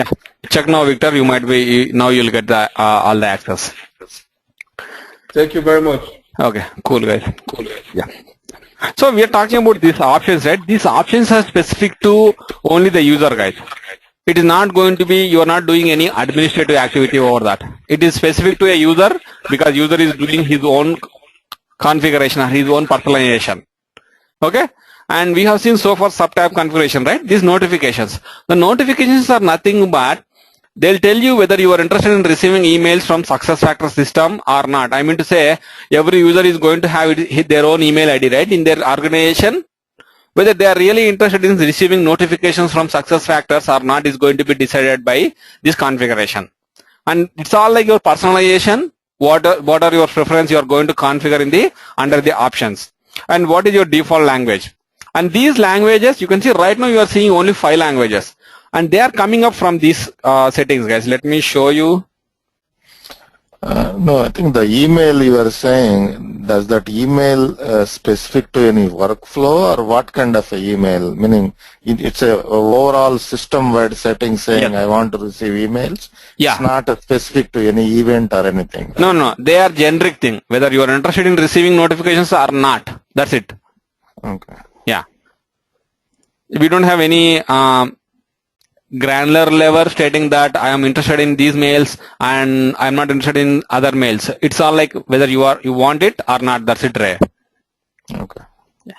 Yeah. Check now, Victor. You might be now. You'll get the all the access. Thank you very much. Okay. Cool, guys. Cool. Yeah. So we are talking about these options, right? These options are specific to only the user, guys. It is not going to be, you are not doing any administrative activity over that. It is specific to a user because user is doing his own configuration or his own personalization. Okay. And we have seen so far sub-tab configuration, right? These notifications. The notifications are nothing but they'll tell you whether you are interested in receiving emails from SuccessFactors system or not. I mean to say, every user is going to have their own email ID, right, in their organization. Whether they are really interested in receiving notifications from SuccessFactors or not is going to be decided by this configuration. And it's all like your personalization. What are your preference you are going to configure in the under the options, and what is your default language. And these languages, you can see right now you are seeing only 5 languages, and they are coming up from these settings, guys. Let me show you. No, I think the email you are saying, does that email specific to any workflow, or what kind of a email? Meaning it's a overall system-wide setting saying, yes, I want to receive emails. Yeah. It's not specific to any event or anything. Right? No, they are generic thing. Whether you are interested in receiving notifications or not, that's it. Okay. Yeah. We don't have any granular level stating that I am interested in these mails and I am not interested in other mails. It's all like whether you want it or not. That's it, Ray. Okay. Yeah.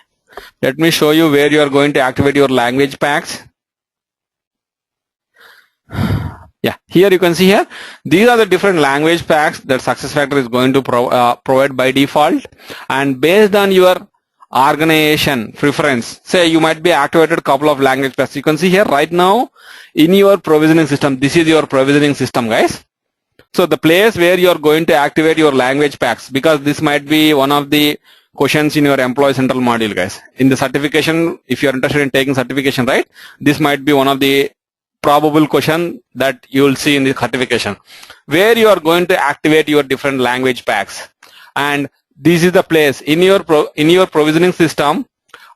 Let me show you where you are going to activate your language packs. Yeah, here you can see here. These are the different language packs that SuccessFactors is going to provide by default, and based on your organization preference, say you might be activated a couple of language packs. You can see here right now in your provisioning system, this is your provisioning system, guys. So the place where you are going to activate your language packs, because this might be one of the questions in your employee central module, guys. In the certification, if you are interested in taking certification, right, this might be one of the probable question that you will see in the certification, where you are going to activate your different language packs. And this is the place in your provisioning system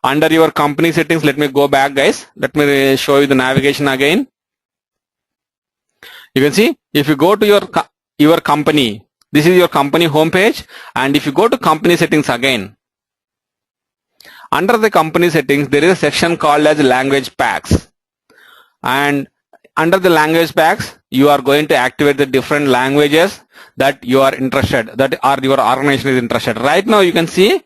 under your company settings. Let me go back, guys. Let me show you the navigation again. You can see if you go to your company, this is your company homepage, and if you go to company settings again, under the company settings there is a section called as language packs, and under the language packs you are going to activate the different languages that you are interested, that are your organization is interested. Right now you can see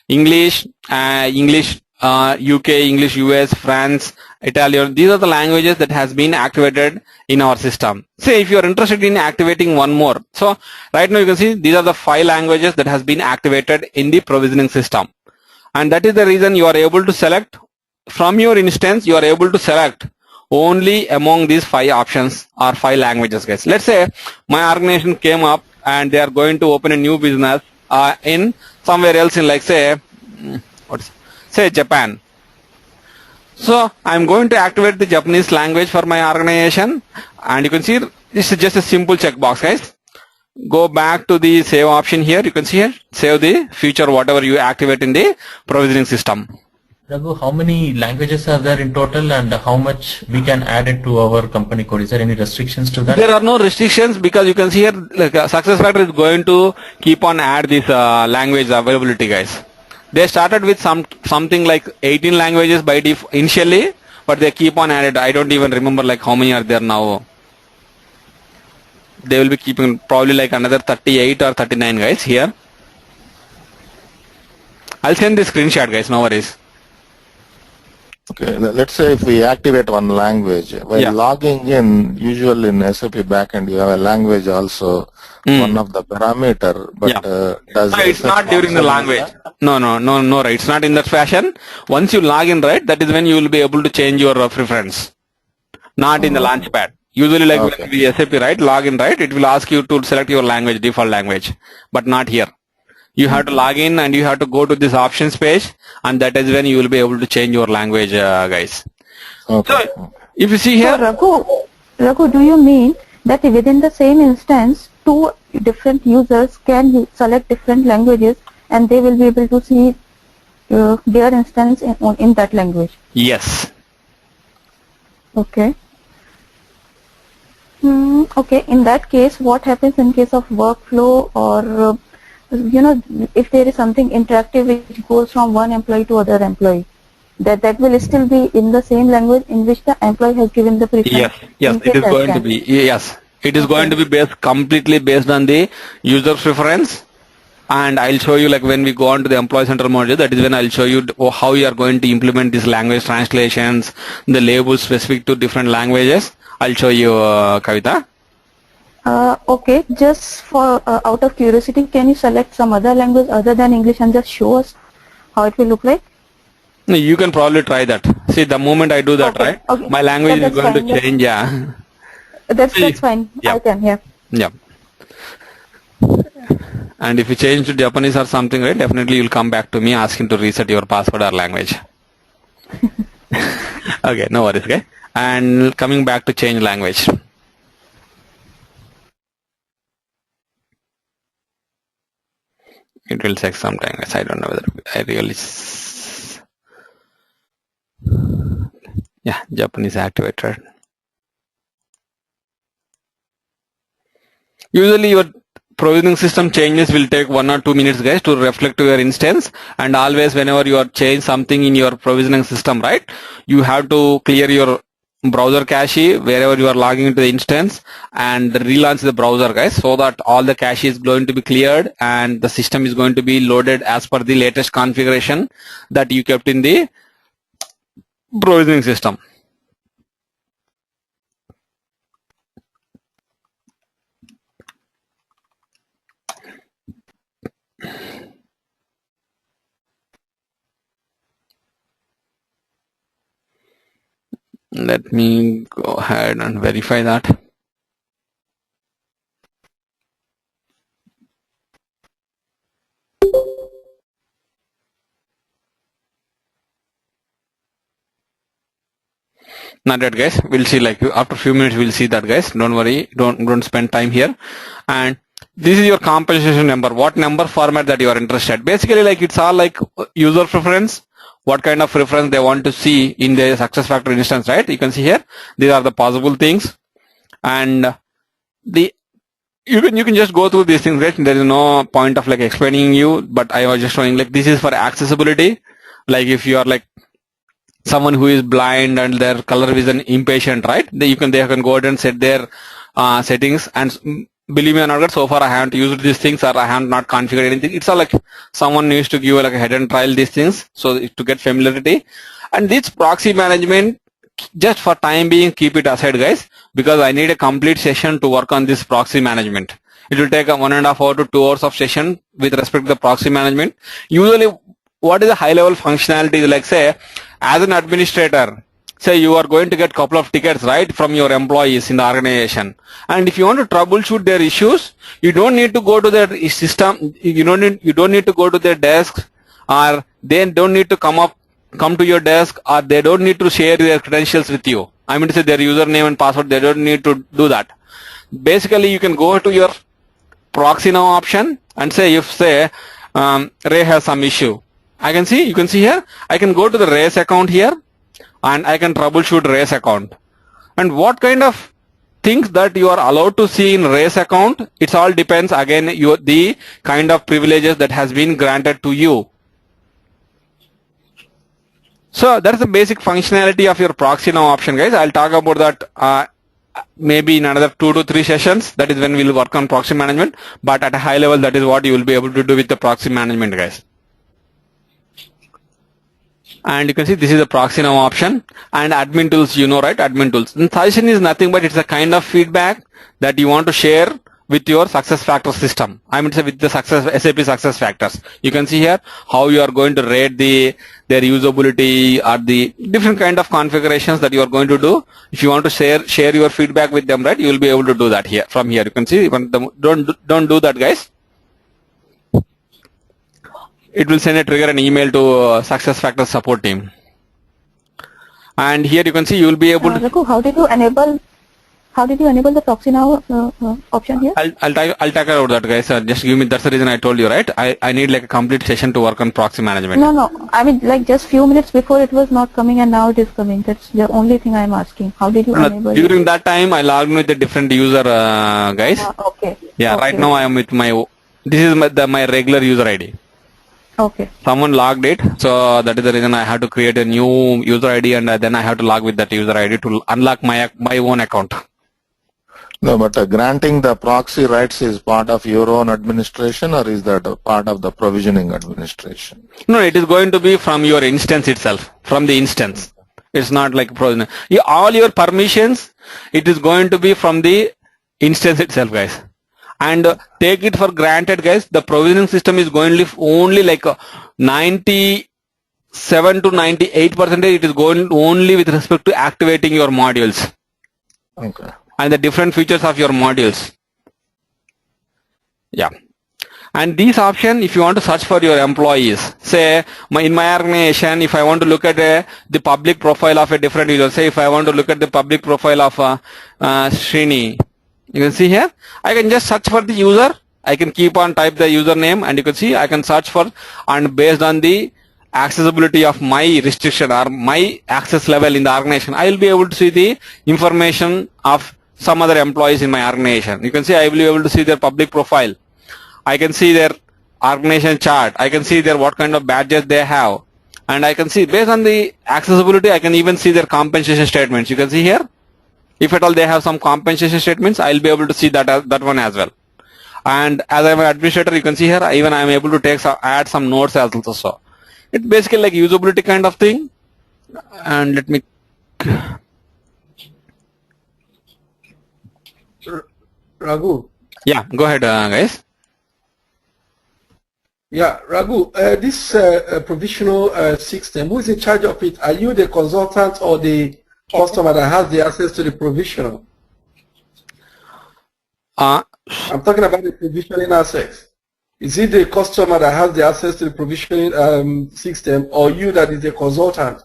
English, UK, English US, France, Italian. These are the languages that has been activated in our system. Say if you are interested in activating one more, so right now you can see these are the 5 languages that has been activated in the provisioning system, and that is the reason you are able to select from your instance. You are able to select only among these 5 options or 5 languages, guys. Let's say my organization came up and they are going to open a new business in somewhere else in, like, say Japan. So I'm going to activate the Japanese language for my organization, and you can see this is just a simple checkbox, guys. Go back to the save option here. You can see here, save the feature whatever you activate in the provisioning system. Raghu, how many languages are there in total, and how much we can add it to our company code? Is there any restrictions to that? There are no restrictions, because you can see here, like, SuccessFactors is going to keep on add this language availability, guys. They started with something like 18 languages by initially, but they keep on added. I don't even remember like how many are there now. They will be keeping probably like another 38 or 39, guys, here. I'll send this screenshot, guys, no worries. Okay, let's say if we activate one language, while logging in, usually in SAP backend, you have a language also, one of the parameter, but does no, it's not during the language. No, right. It's not in that fashion. Once you log in, right, that is when you will be able to change your preference. Not in the launchpad. Usually, like the SAP, right, log in, right, it will ask you to select your language, default language, but not here. You have to log in and you have to go to this options page, and that is when you will be able to change your language, guys. Okay. So, if you see here, so Raghu, do you mean that within the same instance, 2 different users can select different languages and they will be able to see their instance in that language? Yes. Okay. Okay, in that case, what happens in case of workflow or if there is something interactive which goes from one employee to other employee, that will still be in the same language in which the employee has given the preference. Yes, it is going to be. Yes, it is going to be completely based on the user preference. And I'll show you, like, when we go on to the employee center module, that is when I'll show you how you are going to implement these language translations, the labels specific to different languages. I'll show you, Kavita. Okay, just for out of curiosity, can you select some other language other than English and just show us how it will look like? You can probably try that. See, the moment I do that, right, my language is going to change. Yeah. That's fine. Yeah. I can. Yeah. Yeah. And if you change to Japanese or something, right, definitely you'll come back to me asking to reset your password or language. Okay, no worries, okay. And coming back to change language. It will take some time, guys. I don't know whether I really. Yeah, Japanese activated. Usually your provisioning system changes will take 1 or 2 minutes, guys, to reflect to your instance. And always whenever you are change something in your provisioning system, right, you have to clear your browser cache wherever you are logging into the instance and relaunch the browser, guys, so that all the cache is going to be cleared and the system is going to be loaded as per the latest configuration that you kept in the provisioning system. Let me go ahead and verify that. Not yet, guys. We'll see, like, after a few minutes we'll see that, guys. Don't worry, don't spend time here. And this is your compensation number. What number format that you are interested? Basically, like, it's all like user preference. What kind of preference they want to see in the SuccessFactors instance, right? You can see here, these are the possible things. And you can just go through these things, right? There is no point of like explaining you, but I was just showing, like, this is for accessibility. Like, if you are like someone who is blind and their color vision impatient, right? They can go ahead and set their settings. And believe me or not, so far I haven't used these things or I have not configured anything. It's all like someone needs to give like a head and trial these things so to get familiarity. And this proxy management, just for time being, keep it aside, guys, because I need a complete session to work on this proxy management. It will take a 1.5 hour to 2 hours of session with respect to the proxy management. Usually, what is the high level functionality? Like, say, as an administrator, say you are going to get couple of tickets, right, from your employees in the organization, and if you want to troubleshoot their issues, you don't need to go to their system, you don't need to go to their desk, or they don't need to come to your desk, or they don't need to share their credentials with you. I mean to say their username and password, they don't need to do that. Basically, you can go to your proxy now option and say, if say Ray has some issue, you can see here, I can go to the Ray's account here and I can troubleshoot Ray's account. And what kind of things that you are allowed to see in Ray's account, it all depends again the kind of privileges that has been granted to you. So that's the basic functionality of your proxy now option, guys. I'll talk about that maybe in another 2 to 3 sessions. That is when we'll work on proxy management. But at a high level, that is what you will be able to do with the proxy management, guys. And you can see this is the proxy now option. And admin tools, you know, right? Admin tools. And suggestion is nothing but it's a kind of feedback that you want to share with your SuccessFactors system. I mean to say with the SAP SuccessFactors. You can see here how you are going to rate their usability or the different kind of configurations that you are going to do. If you want to share your feedback with them, right, you will be able to do that here. From here, you can see. Don't do that, guys. It will send a trigger an email to SuccessFactors support team. And here you can see you will be able to. Raghu, how did you enable How did you enable the proxy now option here? I'll talk about that, guys. Just give me. That's the reason I told you, right? I need like a complete session to work on proxy management. No. I mean, like just few minutes before it was not coming, and now it is coming. That's the only thing I'm asking. How did you enable? During that time, I logged in with a different user, guys. Okay. Yeah. Okay. Right now, I am with my. This is my regular user ID. Okay. Someone logged it, so that is the reason I have to create a new user ID, and then I have to log with that user ID to unlock my own account. No, but granting the proxy rights is part of your own administration, or is that a part of the provisioning administration? No, it is going to be from your instance itself, from the instance. It's not like provisioning. All your permissions, it is going to be from the instance itself, guys. And take it for granted, guys, the provisioning system is going to only like 97 to 98%. It is going only with respect to activating your modules. Okay. And the different features of your modules. Yeah. And these option, if you want to search for your employees, say in my organization, if I want to look at the public profile of a different user, say if I want to look at the public profile of Srini, you can see here, I can just search for the user. I can keep on type the username, and you can see I can search for, and based on the accessibility of my restriction or my access level in the organization, I will be able to see the information of some other employees in my organization. You can see I will be able to see their public profile. I can see their organization chart. I can see their what kind of badges they have, and I can see based on the accessibility, I can even see their compensation statements. You can see here, if at all they have some compensation statements, I will be able to see that one as well. And as I am an administrator, you can see here, even I am able to add some notes as also. It's basically like usability kind of thing. And let me. Raghu. Yeah, go ahead, guys. Yeah, Raghu, this provisional system, who is in charge of it? Are you the consultant or the customer that has the access to the provisional? I'm talking about the provisioning access. Is it the customer that has the access to the provisioning system, or you that is the consultant?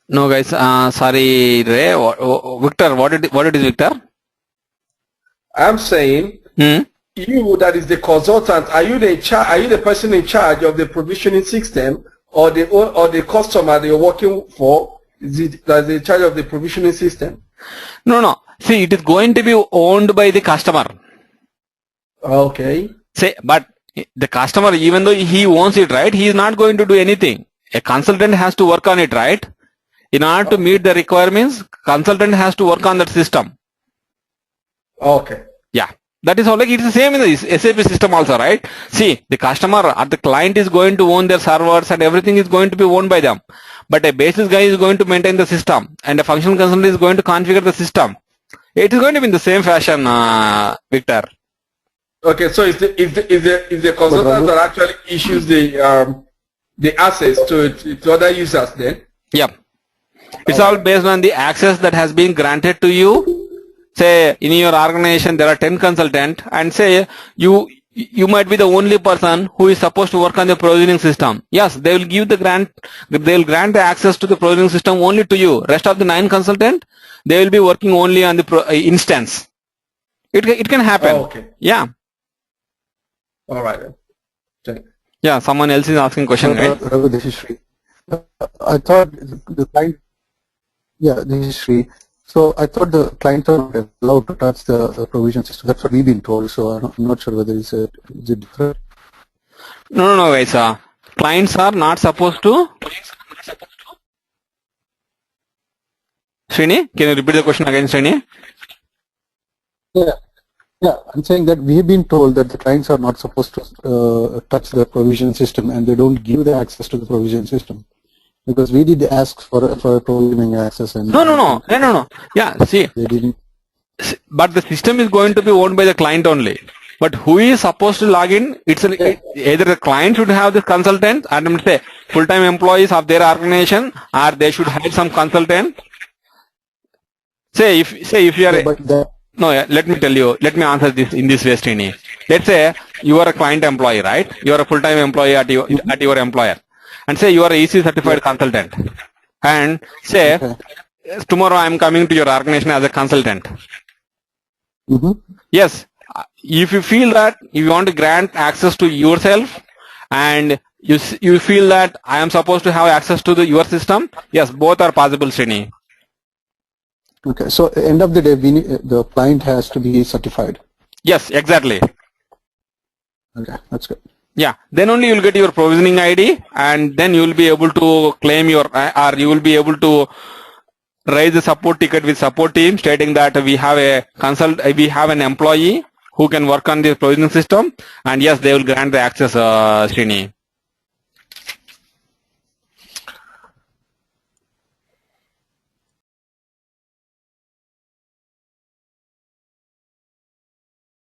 No, guys. Sorry, Ray. Victor, what it is, Victor? I'm saying you that is the consultant. Are you the person in charge of the provisioning system, or the customer that you're working for? Is it that's in charge of the provisioning system? No. See, it is going to be owned by the customer. Okay. Say, but the customer, even though he owns it, right, he is not going to do anything. A consultant has to work on it, right? In order to meet the requirements, consultant has to work on that system. Okay. Yeah. That is all. Like, it's the same in the SAP system also, right? See, the customer or the client is going to own their servers, and everything is going to be owned by them. But a basis guy is going to maintain the system, and a functional consultant is going to configure the system. It is going to be in the same fashion, Victor. Okay, so if the consultant that actually issues the access to other users, then? Yeah. It's all based on the access that has been granted to you. Say in your organization there are 10 consultants, and say you might be the only person who is supposed to work on the provisioning system. Yes, they will give the grant. They will grant the access to the provisioning system only to you. Rest of the 9 consultants, they will be working only on the instance. It can happen. Oh, okay. Yeah. All right. Okay. Yeah. Someone else is asking question, right? This is Sri. I thought the client. Yeah, this is Sri. So I thought the clients are not allowed to touch the provision system. That's what we've been told. So I'm not sure whether is it different. No, guys. Clients are not supposed to. Srini, can you repeat the question again, Srini? Yeah, I'm saying that we have been told that the clients are not supposed to touch the provision system, and they don't give the access to the provision system. Because we did ask for a provisioning access, and No. Yeah, see. They didn't. But the system is going to be owned by the client only. But who is supposed to log in? Either the client should have the consultant, and say full-time employees of their organization, or they should have some consultant. Say if you are. Let me tell you. Let me answer this in this way, Srini. Let's say you are a client employee, right? You are a full-time employee at your employer. And say you are a EC certified consultant, and say tomorrow I am coming to your organization as a consultant. Mm-hmm. Yes, if you feel that you want to grant access to yourself and you feel that I am supposed to have access to your system, yes, both are possible, Srini. Okay, so at the end of the day, the client has to be certified. Yes, exactly. Okay, that's good. Yeah, then only you will get your provisioning ID, and then you will be able to claim your, or you will be able to raise a support ticket with support team stating that we have we have an employee who can work on the provisioning system, and yes, they will grant the access, Srini.